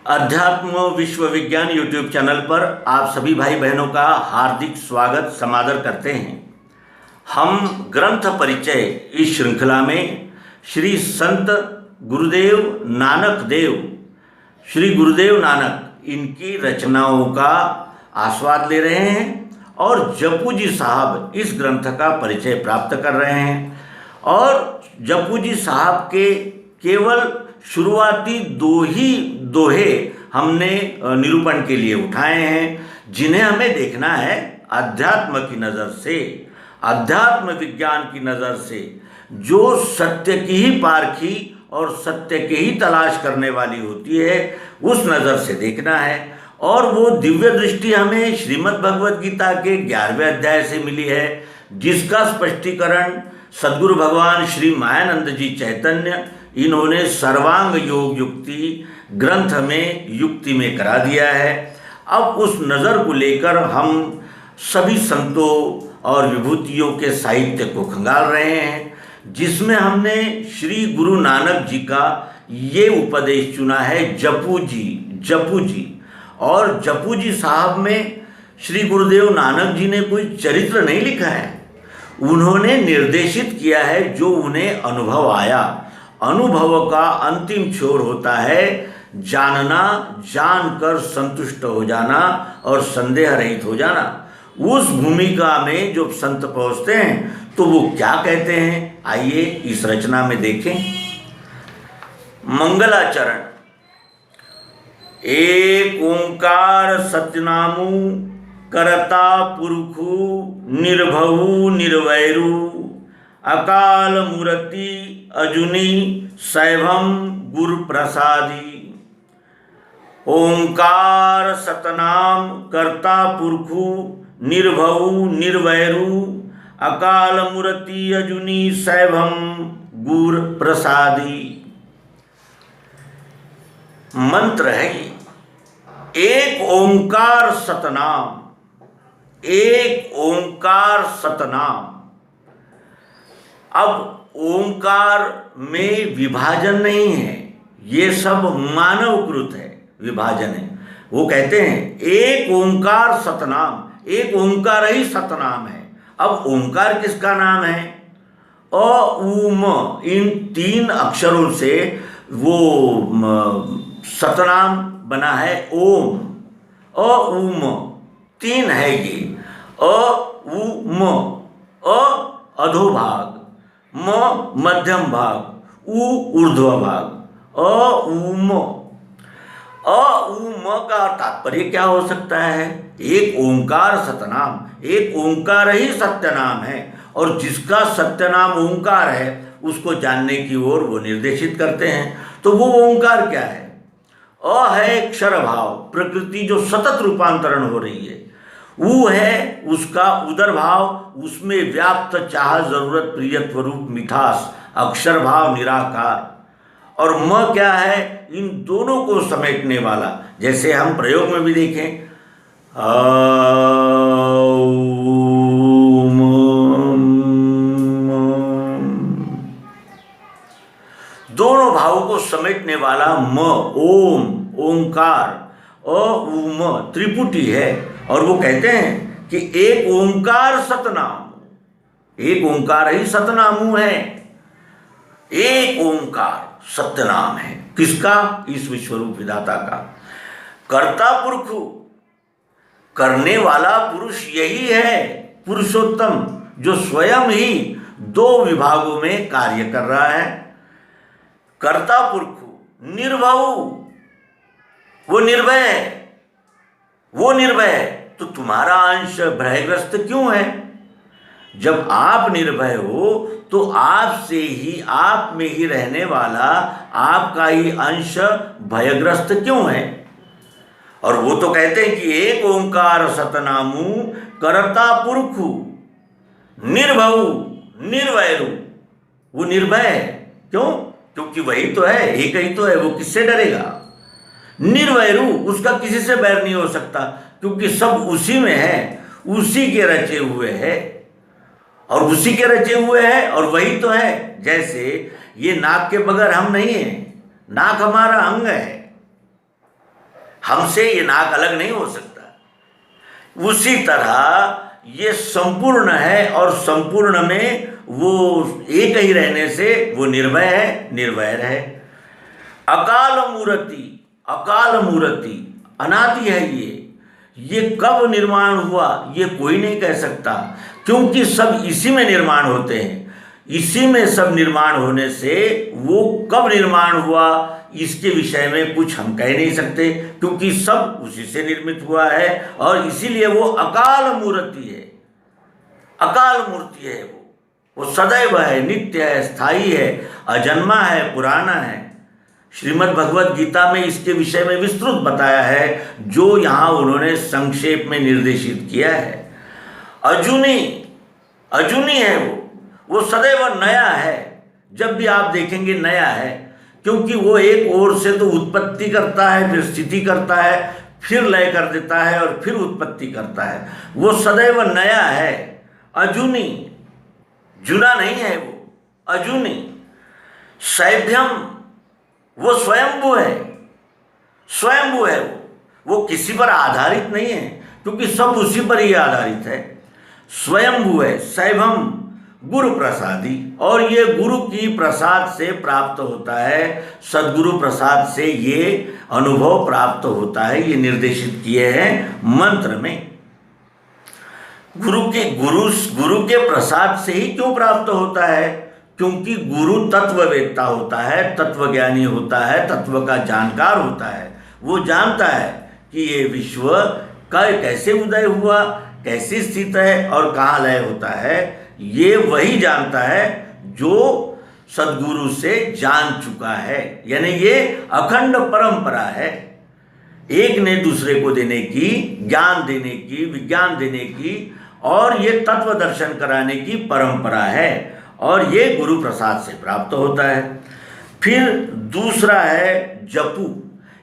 अध्यात्म विश्व विज्ञान यूट्यूब चैनल पर आप सभी भाई बहनों का हार्दिक स्वागत समादर करते हैं। हम ग्रंथ परिचय इस श्रृंखला में श्री संत गुरुदेव नानक देव, श्री गुरुदेव नानक इनकी रचनाओं का आस्वाद ले रहे हैं और जप्पू जी साहब इस ग्रंथ का परिचय प्राप्त कर रहे हैं। और जप्पू जी साहब के केवल शुरुआती दो ही दोहे हमने निरूपण के लिए उठाए हैं, जिन्हें हमें देखना है अध्यात्म की नज़र से, अध्यात्म विज्ञान की नज़र से, जो सत्य की ही पारखी और सत्य की ही तलाश करने वाली होती है, उस नज़र से देखना है। और वो दिव्य दृष्टि हमें श्रीमद् भगवद गीता के 11वें अध्याय से मिली है, जिसका स्पष्टीकरण सद्गुरु भगवान श्री मायानंद जी चैतन्य इन्होंने सर्वांग योग युक्ति ग्रंथ में युक्ति में करा दिया है। अब उस नज़र को लेकर हम सभी संतों और विभूतियों के साहित्य को खंगाल रहे हैं, जिसमें हमने श्री गुरु नानक जी का ये उपदेश चुना है, जप्पू जी। और जप्पू जी साहब में श्री गुरुदेव नानक जी ने कोई चरित्र नहीं लिखा है, उन्होंने निर्देशित किया है जो उन्हें अनुभव आया। अनुभव का अंतिम छोर होता है जानना, जानकर संतुष्ट हो जाना और संदेह रहित हो जाना। उस भूमिका में जो संत पहुँचते हैं तो वो क्या कहते हैं, आइए इस रचना में देखें। मंगलाचरण। एक ओंकार सत्यनामु करता पुरखु निर्भवु निर्वैरु अकाल मूर्ति अजुनी सैभम गुरु प्रसादी। ओंकार सतनाम कर्ता पुरखु निर्भवु निर्वैरु अकाल मूर्ति अजुनी सैभम गुरु प्रसादी। मंत्र है ये, एक ओंकार सतनाम, एक ओंकार सतनाम। अब ओंकार में विभाजन नहीं है, ये सब मानवकृत है, विभाजन है। वो कहते हैं एक ओंकार सतनाम, एक ओंकार ही सतनाम है। अब ओंकार किसका नाम है? अ उ म, इन तीन अक्षरों से वो सतनाम बना है। ओम, अ उ म, तीन है ये। अ उ म, अ अधोभाग, म मध्यम भाग, उ ऊर्ध्व भाग, अ उ म। अ उ म का तात्पर्य क्या हो सकता है? एक ओंकार सतनाम, एक ओंकार ही सत्य नाम है, और जिसका सत्य नाम ओंकार है उसको जानने की ओर वो निर्देशित करते हैं। तो वो ओंकार क्या है? अ है क्षर भाव, प्रकृति जो सतत रूपांतरण हो रही है। ऊ है उसका उदर भाव, उसमें व्याप्त चाह जरूरत प्रियत्व रूप मिठास, अक्षर भाव निराकार। और म क्या है? इन दोनों को समेटने वाला। जैसे हम प्रयोग में भी देखें, दोनों भावों को समेटने वाला म, ओम, ओंकार, अ उ म त्रिपुटी है। और वो कहते हैं कि एक ओंकार सतनाम, एक ओंकार ही सतनामु है। एक ओंकार सत्यनाम है किसका? इस विश्वरूप विधाता का। कर्ता पुरखु, करने वाला पुरुष यही है, पुरुषोत्तम, जो स्वयं ही दो विभागों में कार्य कर रहा है। कर्ता पुरखु निर्भव, वो निर्भय है, वो निर्भय है। तो तुम्हारा अंश भयग्रस्त क्यों है? जब आप निर्भय हो तो आपसे ही, आप में ही रहने वाला आपका ही अंश भयग्रस्त क्यों है? और वो तो कहते हैं कि एक ओंकार सतनामु करता पुरखु निर्भवु निर्वैरु। वो निर्भय है, क्यों? क्योंकि वही तो है, एक ही तो है, वो किससे डरेगा? निर्वैरु, उसका किसी से बैर नहीं हो सकता, क्योंकि सब उसी में है, उसी के रचे हुए है, और उसी के रचे हुए हैं, और वही तो है। जैसे ये नाक के बगैर हम नहीं हैं, नाक हमारा अंग है, हमसे ये नाक अलग नहीं हो सकता। उसी तरह ये संपूर्ण है और संपूर्ण में वो एक ही रहने से वो निर्भय है, निर्वैर है। अकाल मूर्ति, अकाल मूर्ति अनादि है ये कब निर्माण हुआ ये कोई नहीं कह सकता, क्योंकि सब इसी में निर्माण होते हैं। इसी में सब निर्माण होने से वो कब निर्माण हुआ इसके विषय में कुछ हम कह नहीं सकते, क्योंकि सब उसी से निर्मित हुआ है और इसीलिए वो अकाल मूर्ति है। अकाल मूर्ति है वो सदैव है, नित्य है, स्थायी है, अजन्मा है, पुराना है। श्रीमद् भगवत गीता में इसके विषय में विस्तृत बताया है, जो यहाँ उन्होंने संक्षेप में निर्देशित किया है। अजूनी, अजूनी है वो सदैव नया है। जब भी आप देखेंगे नया है, क्योंकि वो एक ओर से तो उत्पत्ति करता है, फिर स्थिति करता है, फिर लय कर देता है और फिर उत्पत्ति करता है। वो सदैव नया है, अजूनी, जुना नहीं है वो, अजूनी। सैभ्यम, वो स्वयंभू है, स्वयंभू है वो किसी पर आधारित नहीं है, क्योंकि सब उसी पर ही आधारित है। स्वयंभू है, सैभम गुरु प्रसादी, और ये गुरु की प्रसाद से प्राप्त होता है, सद्गुरु प्रसाद से ये अनुभव प्राप्त होता है। ये निर्देशित किए हैं मंत्र में। गुरु के प्रसाद से ही क्यों प्राप्त होता है? क्योंकि गुरु तत्ववेत्ता होता है, तत्वज्ञानी होता है, तत्व का जानकार होता है। वो जानता है कि ये विश्व का कैसे उदय हुआ, कैसे स्थित है और कहाँ लय होता है। ये वही जानता है जो सद्गुरु से जान चुका है, यानी ये अखंड परंपरा है, एक ने दूसरे को देने की, ज्ञान देने की, विज्ञान देने की, और ये तत्व दर्शन कराने की परंपरा है, और ये गुरु प्रसाद से प्राप्त होता है। फिर दूसरा है जपू।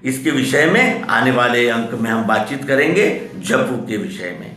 इसके विषय में आने वाले अंक में हम बातचीत करेंगे, जपू के विषय में।